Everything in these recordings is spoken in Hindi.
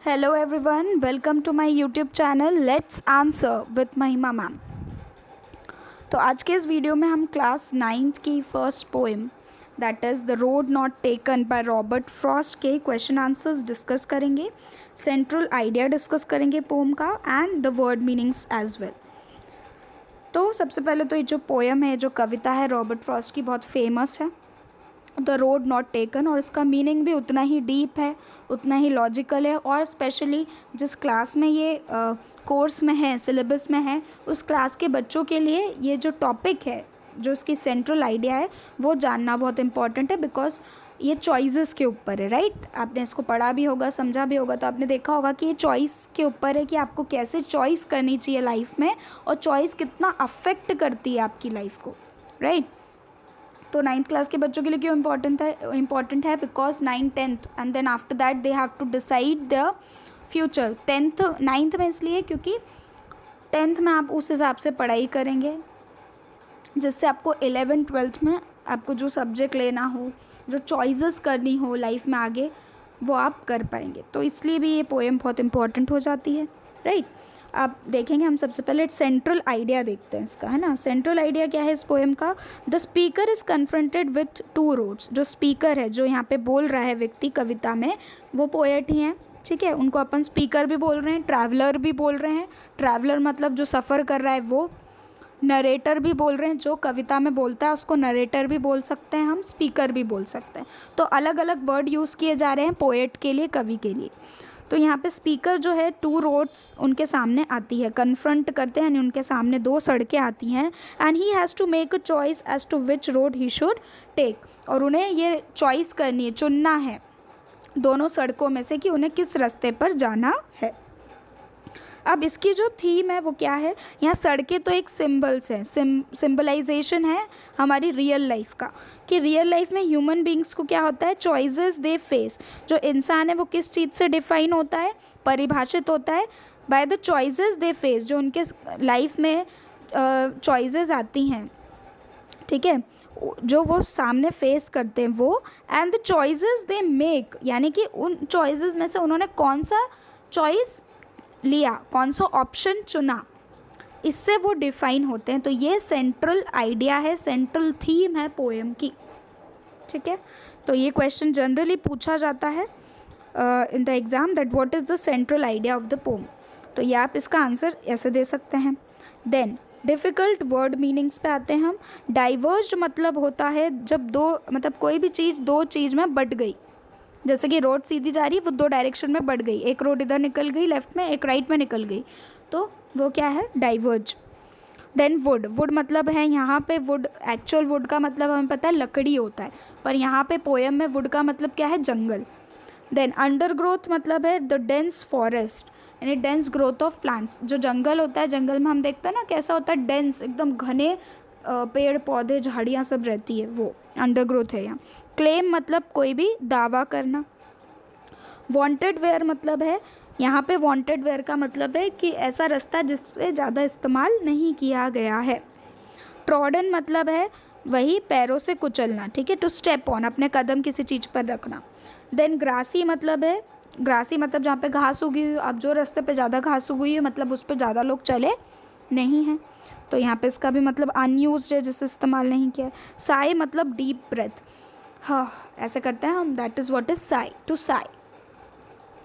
Hello everyone, welcome to my YouTube channel Let's Answer with महिमा मैम। तो आज के इस वीडियो में हम क्लास 9th की first poem that is the road not taken by Robert Frost के क्वेश्चन आंसर्स डिस्कस करेंगे, सेंट्रल आइडिया डिस्कस करेंगे पोएम का and the word meanings as well. तो सबसे पहले तो ये जो पोएम है, जो कविता है रॉबर्ट फ्रॉस्ट की, बहुत फेमस है, द रोड नॉट टेकन, और इसका मीनिंग भी उतना ही डीप है, उतना ही लॉजिकल है। और स्पेशली जिस क्लास में ये कोर्स में है, सिलेबस में है, उस क्लास के बच्चों के लिए ये जो टॉपिक है, जो इसकी सेंट्रल आइडिया है, वो जानना बहुत इंपॉर्टेंट है, बिकॉज ये चॉइसेस के ऊपर है। राइट, आपने इसको पढ़ा भी होगा, समझा भी होगा, तो आपने देखा होगा कि ये चॉइस के ऊपर है कि आपको कैसे चॉइस करनी चाहिए लाइफ में, और चॉइस कितना अफेक्ट करती है आपकी लाइफ को। राइट, तो 9th क्लास के बच्चों के लिए क्यों इम्पॉर्टेंट है? Because 9th 10th and then after that they have to decide the future. 9th में इसलिए क्योंकि 10th में आप उस हिसाब से पढ़ाई करेंगे जिससे आपको 11th 12th में आपको जो सब्जेक्ट लेना हो, जो चॉइसेस करनी हो लाइफ में आगे, वो आप कर पाएंगे। तो इसलिए भी ये पोएम बहुत इंपॉर्टेंट हो जाती है। राइट, आप देखेंगे, हम सबसे पहले सेंट्रल आइडिया देखते हैं इसका, है ना। सेंट्रल आइडिया क्या है इस पोएम का? The speaker is confronted with two roads. जो स्पीकर है, जो यहाँ पे बोल रहा है व्यक्ति कविता में, वो पोएट ही हैं, ठीक है। उनको अपन स्पीकर भी बोल रहे हैं, ट्रैवलर भी बोल रहे हैं। ट्रैवलर मतलब जो सफ़र कर रहा है वो। नरेटर भी बोल रहे हैं, जो कविता में बोलता है उसको नरेटर भी बोल सकते हैं हम, स्पीकर भी बोल सकते हैं। तो अलग अलग वर्ड यूज़ किए जा रहे हैं पोएट के लिए, कवि के लिए। तो यहाँ पे स्पीकर जो है, टू रोड्स उनके सामने आती है, कन्फ्रंट करते हैं, यानी उनके सामने दो सड़कें आती हैं, and he has to make a choice as to which road he should take. और उन्हें ये चॉइस करनी है, चुनना है दोनों सड़कों में से कि उन्हें किस रास्ते पर जाना है। अब इसकी जो थीम है वो क्या है? यहाँ सड़कें तो एक सिम्बल्स हैं, सिम्बलाइजेशन है हमारी रियल लाइफ का, कि रियल लाइफ में ह्यूमन बींग्स को क्या होता है, चॉइसेस दे फेस। जो इंसान है वो किस चीज़ से डिफाइन होता है, परिभाषित होता है, by the choices they face. जो उनके लाइफ में चॉइसेस आती हैं, ठीक है, जो वो सामने फेस करते हैं वो, and the choices they make, यानी कि उन चॉइसेस में से उन्होंने कौन सा चॉइस लिया, कौन सा ऑप्शन चुना, इससे वो डिफाइन होते हैं। तो ये सेंट्रल आइडिया है, सेंट्रल थीम है पोएम की, ठीक है। तो ये क्वेश्चन जनरली पूछा जाता है in the exam, that what is the central idea of the poem. तो ये आप इसका आंसर ऐसे दे सकते हैं। देन डिफ़िकल्ट वर्ड मीनिंग्स पे आते हैं हम। डाइवर्ज्ड मतलब होता है जब दो, मतलब कोई भी चीज़ दो चीज़ में बट गई। जैसे कि रोड सीधी जा रही है, वो दो डायरेक्शन में बढ़ गई, एक रोड इधर निकल गई लेफ्ट में, एक राइट में निकल गई, तो वो क्या है? डाइवर्ज। देन वुड, वुड मतलब है यहाँ पे वुड, एक्चुअल वुड का मतलब हमें पता है लकड़ी होता है, पर यहाँ पे पोएम में वुड का मतलब क्या है? जंगल। देन अंडरग्रोथ मतलब है द डेंस फॉरेस्ट, यानी डेंस ग्रोथ ऑफ प्लांट्स। जो जंगल होता है, जंगल में हम देखते हैं ना कैसा होता है, डेंस, एकदम घने पेड़ पौधे झाड़ियाँ सब रहती है, वो अंडरग्रोथ है यहाँ। क्लेम मतलब कोई भी दावा करना। वांटेड वेयर मतलब है, यहाँ पे वांटेड वेयर का मतलब है कि ऐसा रास्ता जिससे ज़्यादा इस्तेमाल नहीं किया गया है। ट्रॉडन मतलब है वही पैरों से कुचलना, ठीक है, टू स्टेप ऑन, अपने कदम किसी चीज़ पर रखना। देन ग्रासी मतलब है, ग्रासी मतलब जहाँ पे घास उगी हुई, अब जो रास्ते पे ज़्यादा घास उगी है मतलब उस पर ज़्यादा लोग चले नहीं हैं, तो यहाँ पे इसका भी मतलब अनयूज्ड है, जिससे इस्तेमाल नहीं किया है। साई मतलब डीप ब्रेथ, हाँ ऐसे करते हैं हम, that is what is sigh, to sigh.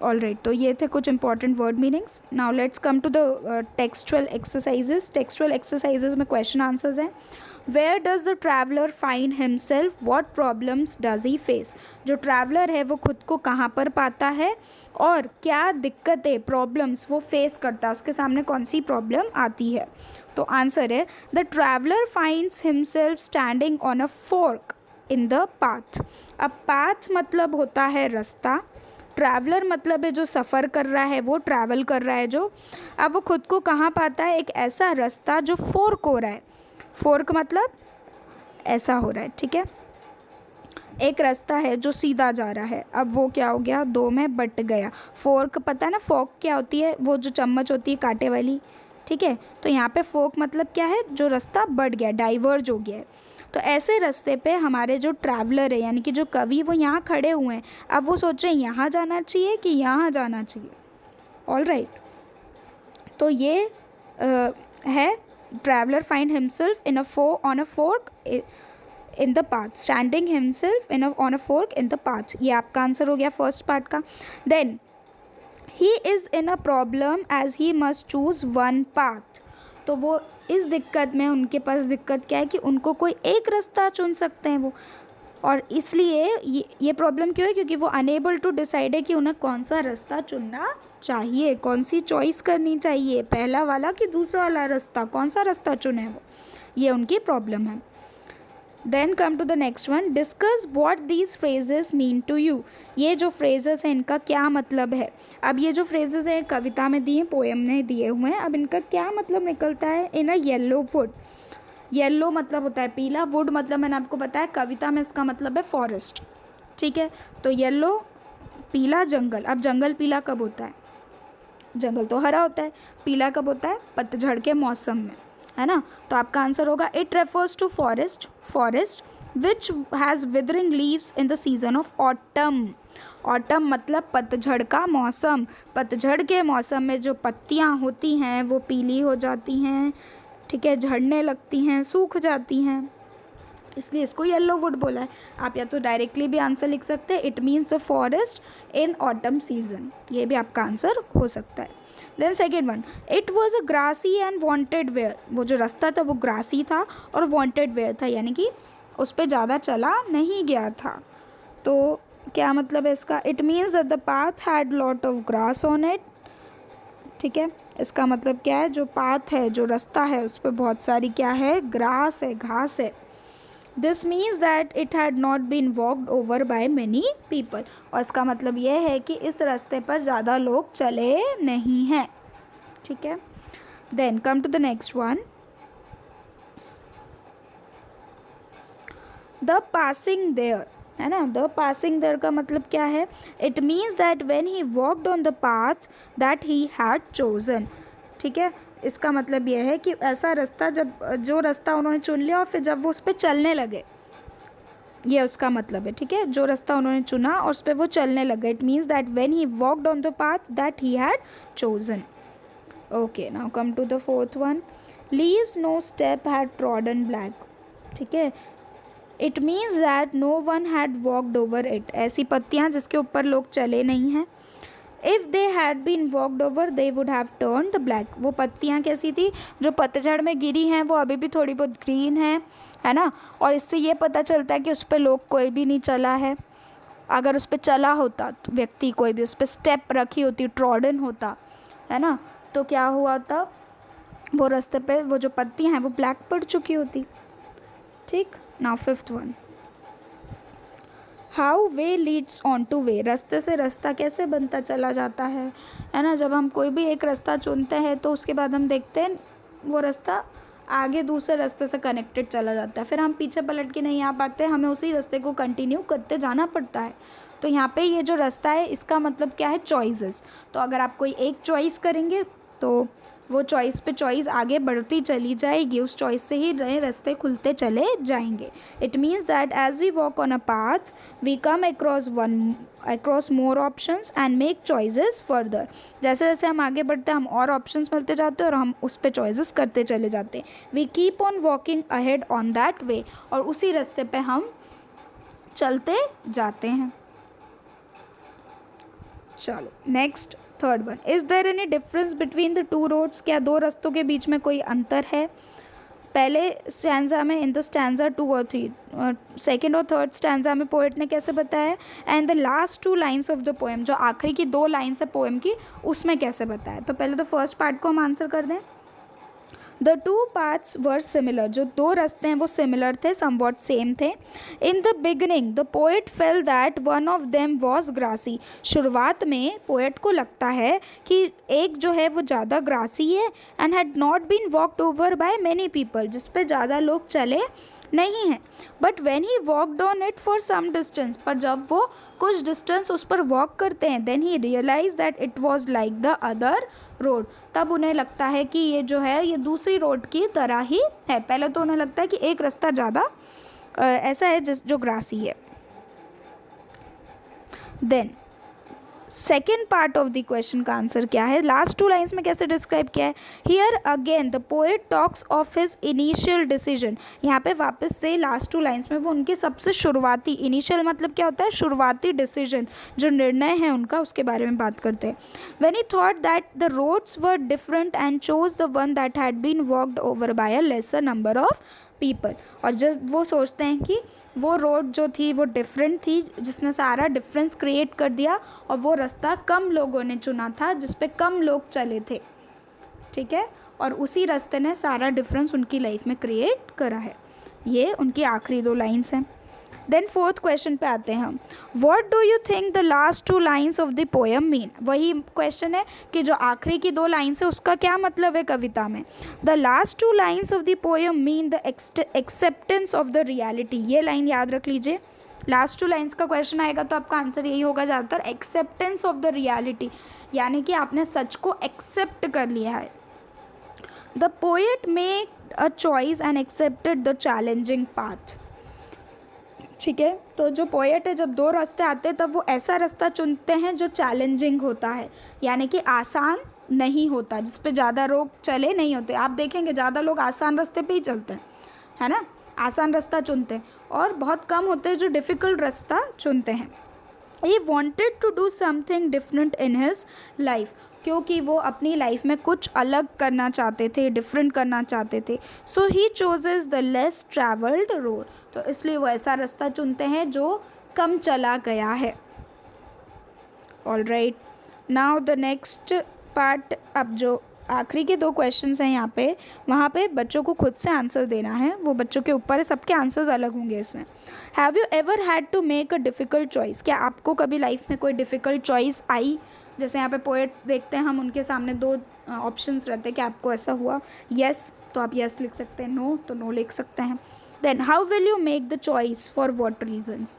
All right, तो ये थे कुछ important word meanings. Now let's come to the textual exercises. Textual exercises में क्वेश्चन आंसर्स हैं। Where does the traveller find himself, what problems does he face. जो ट्रैवलर है वो खुद को कहाँ पर पाता है और क्या दिक्कतें, प्रॉब्लम्स वो फेस करता है, उसके सामने कौन सी प्रॉब्लम आती है। तो आंसर है the traveller finds himself standing on a fork in the path. अब पाथ मतलब होता है रास्ता, ट्रैवलर मतलब है जो सफ़र कर रहा है, वो ट्रैवल कर रहा है जो। अब वो खुद को कहाँ पाता है? एक ऐसा रास्ता जो फोर्क हो रहा है, फोर्क मतलब ऐसा हो रहा है, ठीक है। एक रास्ता है जो सीधा जा रहा है, अब वो क्या हो गया? दो में बट गया। फोर्क पता है ना, फोर्क क्या होती है? वो जो चम्मच होती है कांटे वाली, ठीक है। तो यहाँ पे फोर्क मतलब क्या है? जो रास्ता बढ़ गया, डाइवर्ज हो गया है। तो ऐसे रास्ते पे हमारे जो ट्रैवलर है, यानी कि जो कवि, वो यहाँ खड़े हुए हैं। अब वो सोच रहे हैं यहाँ जाना चाहिए कि यहाँ जाना चाहिए, ऑल राइट। तो ये है traveller find himself on a fork in the path, standing himself on a fork in the path. ये आपका आंसर हो गया फर्स्ट पार्ट का। Then he is in a problem as he must choose one path. तो वो इस दिक्कत में, उनके पास दिक्कत क्या है कि उनको कोई एक रास्ता चुन सकते हैं वो, और इसलिए ये प्रॉब्लम क्यों है, क्योंकि वो अनेबल टू डिसाइड है कि उन्हें कौन सा रास्ता चुनना चाहिए, कौन सी चॉइस करनी चाहिए, पहला वाला कि दूसरा वाला रास्ता, कौन सा रास्ता चुने वो, ये उनकी प्रॉब्लम है। Then come to the next one, discuss what these phrases mean to you. ये जो फ्रेजेस हैं इनका क्या मतलब है। अब ये जो फ्रेजेस हैं कविता में दिए, पोएम में दिए हुए हैं, अब इनका क्या मतलब निकलता है। इन अ येलो वुड, येलो मतलब होता है पीला, वुड मतलब मैंने आपको बताया कविता में इसका मतलब है फॉरेस्ट, ठीक है। तो येलो पीला जंगल। अब जंगल पीला कब होता है, जंगल तो हरा होता है, पीला कब होता है, पतझड़ के मौसम में, है ना। तो आपका आंसर होगा it refers to forest, forest which has withering leaves in the season of autumn. Autumn मतलब पतझड़ का मौसम, पतझड़ के मौसम में जो पत्तियाँ होती हैं वो पीली हो जाती हैं, ठीक है, झड़ने लगती हैं, सूख जाती हैं, इसलिए इसको येलो वुड बोला है। आप या तो डायरेक्टली भी आंसर लिख सकते हैं, it means the forest in autumn season, ये भी आपका आंसर हो सकता है। Then second one, it was a grassy and wanted wear. वो जो रास्ता था वो ग्रासी था और वॉन्टेड वेयर था, यानी कि उस पर ज़्यादा चला नहीं गया था। तो क्या मतलब है इसका, it means that the path had lot of grass on it, ठीक है। इसका मतलब क्या है, जो पाथ है, जो रास्ता है, उस पर बहुत सारी क्या है, ग्रास है, घास है। This means that it had not been walked over by many people. और इसका मतलब यह है कि इस रास्ते पर ज़्यादा लोग चले नहीं हैं, ठीक है। Then come to the next one, the passing there, है ना। द पासिंग देयर का मतलब क्या है, it means that when he walked on the path that he had chosen, ठीक है। इसका मतलब यह है कि ऐसा रास्ता, जब जो रास्ता उन्होंने चुन लिया और फिर जब वो उस पर चलने लगे, ये उसका मतलब है, ठीक है। जो रास्ता उन्होंने चुना और उस पर वो चलने लगे, it means that when he walked on the path that he had chosen. Okay, now come to the fourth one, leaves no step had trodden black, ठीक है। It means that no one had walked over it. ऐसी पत्तियाँ जिसके ऊपर लोग चले नहीं हैं। If they had been walked over they would have turned black. वो पत्तियाँ कैसी थी, जो पतझड़ में गिरी हैं वो अभी भी थोड़ी बहुत ग्रीन है ना। और इससे ये पता चलता है कि उस पर लोग कोई भी नहीं चला है। अगर उस पर चला होता तो व्यक्ति, कोई भी उस पर स्टेप रखी होती, ट्रॉडन होता, है ना, तो क्या हुआ था, वो रास्ते पे वो जो पत्तियाँ हैं वो ब्लैक पड़ चुकी होती, ठीक। Now fifth one, how way Leeds on two way. रास्ते से रास्ता कैसे बनता चला जाता है ना। जब हम कोई भी एक रास्ता चुनते हैं तो उसके बाद हम देखते हैं वो रास्ता आगे दूसरे रास्ते से कनेक्टेड चला जाता है, फिर हम पीछे पलट के नहीं आ पाते, हमें उसी रास्ते को कंटिन्यू करते जाना पड़ता है। तो यहाँ पे ये जो रास्ता है इसका मतलब क्या है, चॉइसेस। तो अगर आप कोई एक चॉइस करेंगे तो वो चॉइस पे चॉइस आगे बढ़ती चली जाएगी, उस चॉइस से ही नए रास्ते खुलते चले जाएंगे। It means that as we walk on a path we come across more options and make choices further. जैसे जैसे हम आगे बढ़ते हैं हम और ऑप्शंस मिलते जाते हैं और हम उस पर चॉइसेस करते चले जाते हैं। We keep on walking ahead on that way, और उसी रास्ते पे हम चलते जाते हैं। चलो next third one, is there any difference between the two roads. क्या दो रास्तों के बीच में कोई अंतर है। पहले स्टैंजा में, इन द स्टैंजा 2 और 3, सेकेंड और थर्ड स्टैंजा में पोएट ने कैसे बताया, and the last 2 lines of the poem, जो आखिरी की 2 लाइन्स है पोएम की, उसमें कैसे बताया। तो पहले तो फर्स्ट पार्ट को हम आंसर कर दें। The two paths were similar, जो 2 रास्ते हैं वो सिमिलर थे, समवॉट सेम थे। In the beginning the poet fell that one of them was grassy. शुरुआत में पोएट को लगता है कि एक जो है वो ज़्यादा ग्रासी है, and had not been walked over by many people, जिस पे ज़्यादा लोग चले नहीं हैं। But when he walked on it for some distance, पर जब वो कुछ डिस्टेंस उस पर वॉक करते हैं, then he realise that it was like the other road. तब उन्हें लगता है कि ये जो है ये दूसरी रोड की तरह ही है। पहले तो उन्हें लगता है कि एक रास्ता ज़्यादा ऐसा है जो ग्रासी है। Then second part of the question का आंसर क्या है, लास्ट 2 लाइन्स में कैसे डिस्क्राइब किया है, here again the poet talks of his initial decision. यहाँ पे वापस से लास्ट 2 लाइन्स में वो उनके सबसे शुरुआती, इनिशियल मतलब क्या होता है, शुरुआती डिसीजन, जो निर्णय है उनका, उसके बारे में बात करते हैं। When he thought that the roads were different and chose the one that had been walked over by a lesser number of people. और जब वो सोचते हैं कि वो रोड जो थी वो डिफरेंट थी, जिसने सारा डिफरेंस क्रिएट कर दिया, और वो रास्ता कम लोगों ने चुना था, जिस पे कम लोग चले थे, ठीक है, और उसी रास्ते ने सारा डिफरेंस उनकी लाइफ में क्रिएट करा है। ये उनकी आखिरी 2 लाइन्स हैं। देन 4th क्वेश्चन पे आते हैं हम, what do you think the last 2 lines of the poem mean. वही क्वेश्चन है कि जो आखिरी की 2 लाइन्स है उसका क्या मतलब है कविता में। The last 2 lines of the poem mean the acceptance of the reality. ये लाइन याद रख लीजिए, लास्ट 2 लाइन्स का क्वेश्चन आएगा तो आपका आंसर यही होगा ज़्यादातर, एक्सेप्टेंस ऑफ द रियलिटी, यानी कि आपने सच को एक्सेप्ट कर लिया है। The poet make a choice and accepted the challenging path. ठीक है, तो जो पोएट है जब 2 रास्ते आते हैं तब वो ऐसा रास्ता चुनते हैं जो चैलेंजिंग होता है, यानी कि आसान नहीं होता, जिस पे ज़्यादा लोग चले नहीं होते। आप देखेंगे ज़्यादा लोग आसान रास्ते पे ही चलते हैं, है ना, आसान रास्ता चुनते हैं, और बहुत कम होते हैं जो डिफ़िकल्ट रास्ता चुनते हैं। He wanted to do something different in his life, क्योंकि वो अपनी लाइफ में कुछ अलग करना चाहते थे, डिफरेंट करना चाहते थे। सो ही चोजेज द लेस ट्रैवल्ड रोड, तो इसलिए वो ऐसा रास्ता चुनते हैं जो कम चला गया है। All right, now the next part, अब जो आखिरी के 2 क्वेश्चंस हैं यहाँ पे, वहाँ पे बच्चों को खुद से आंसर देना है, वो बच्चों के ऊपर है, सबके आंसर्स अलग होंगे इसमें। Have you ever had to make a difficult choice, क्या आपको कभी लाइफ में कोई डिफ़िकल्ट चॉइस आई। जैसे यहाँ पे पोएट देखते हैं हम, उनके सामने 2 ऑप्शंस रहते हैं कि आपको ऐसा हुआ, येस तो आप येस लिख सकते हैं, नो तो नो लिख सकते हैं। Then how will you make the choice, for what reasons,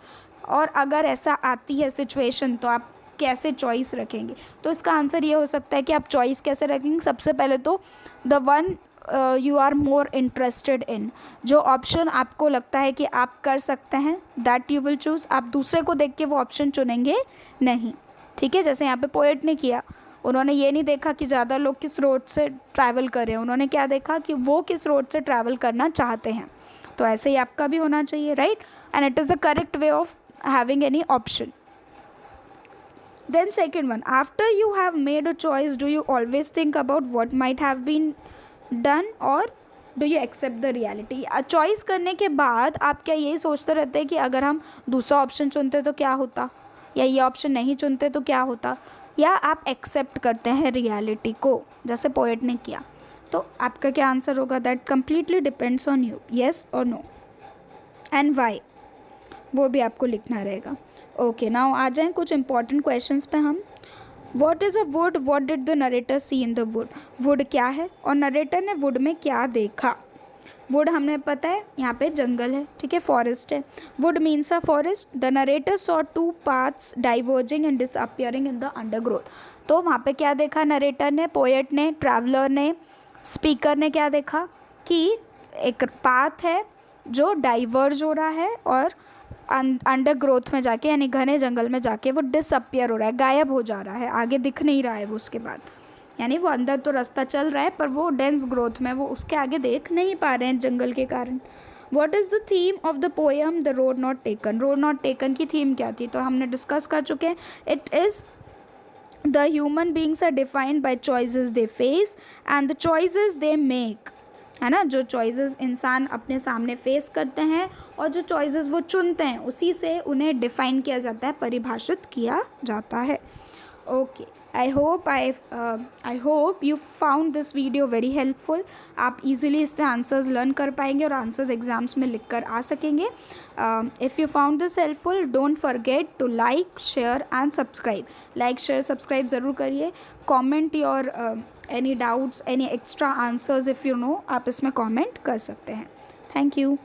और अगर ऐसा आती है सिचुएशन तो आप कैसे चॉइस रखेंगे। तो इसका आंसर ये हो सकता है कि आप चॉइस कैसे रखेंगे, सबसे पहले तो the one you are more interested in, जो ऑप्शन आपको लगता है कि आप कर सकते हैं, दैट यू विल चूज़। आप दूसरे को देख के वो ऑप्शन चुनेंगे नहीं, ठीक है। जैसे यहाँ पे पोएट ने किया, उन्होंने ये नहीं देखा कि ज़्यादा लोग किस रोड से ट्रैवल करें, उन्होंने क्या देखा कि वो किस रोड से ट्रैवल करना चाहते हैं। तो ऐसे ही आपका भी होना चाहिए, right, and it is the correct way of having any option. Then second one, after you have made a choice, do you always think about what might have been done or do you accept the reality? Choice करने के बाद आप क्या यही सोचते रहते हैं कि अगर हम दूसरा ऑप्शन चुनते तो क्या होता, या ये ऑप्शन नहीं चुनते तो क्या होता, या आप एक्सेप्ट करते हैं रियलिटी को जैसे पोएट ने किया। तो आपका क्या आंसर होगा, that completely depends on you, yes और नो, एंड वाई, वो भी आपको लिखना रहेगा। ओके, नाउ आ जाएं कुछ इंपॉर्टेंट क्वेश्चंस पे हम। What is a wood, what did the narrator see in the wood. Wood क्या है और नरेटर ने वुड में क्या देखा। वुड हमने पता है यहाँ पे जंगल है, ठीक है, फॉरेस्ट है। Would means a forest. The narrator saw 2 paths diverging and disappearing in the undergrowth. तो वहाँ पे क्या देखा नरेटर ने, पोएट ने, ट्रैवलर ने, स्पीकर ने क्या देखा कि एक पाथ है जो डाइवर्ज हो रहा है और अंडर ग्रोथ में जाके, यानी घने जंगल में जाके वो डिसअपियर हो रहा है, गायब हो जा रहा है, आगे दिख नहीं रहा है वो उसके बाद, यानी वो अंदर तो रास्ता चल रहा है पर वो डेंस ग्रोथ में, वो उसके आगे देख नहीं पा रहे हैं जंगल के कारण। What is the theme of the poem the road not taken. Road not taken की थीम क्या थी, तो हमने डिस्कस कर चुके हैं। It is the human beings are defined by choices they face and the choices they make, है ना, जो चॉइसेस इंसान अपने सामने फेस करते हैं और जो चॉइसेस वो चुनते हैं उसी से उन्हें डिफ़ाइन किया जाता है, परिभाषित किया जाता है। Okay, I hope you found this video very helpful. आप इजीली इससे आंसर्स लर्न कर पाएंगे और आंसर्स एग्जाम्स में लिख कर आ सकेंगे। If you found this helpful, don't forget to like, share and subscribe. Like, share, subscribe ज़रूर करिए। Comment your any doubts, any extra answers if you know, आप इसमें कॉमेंट कर सकते हैं। Thank you.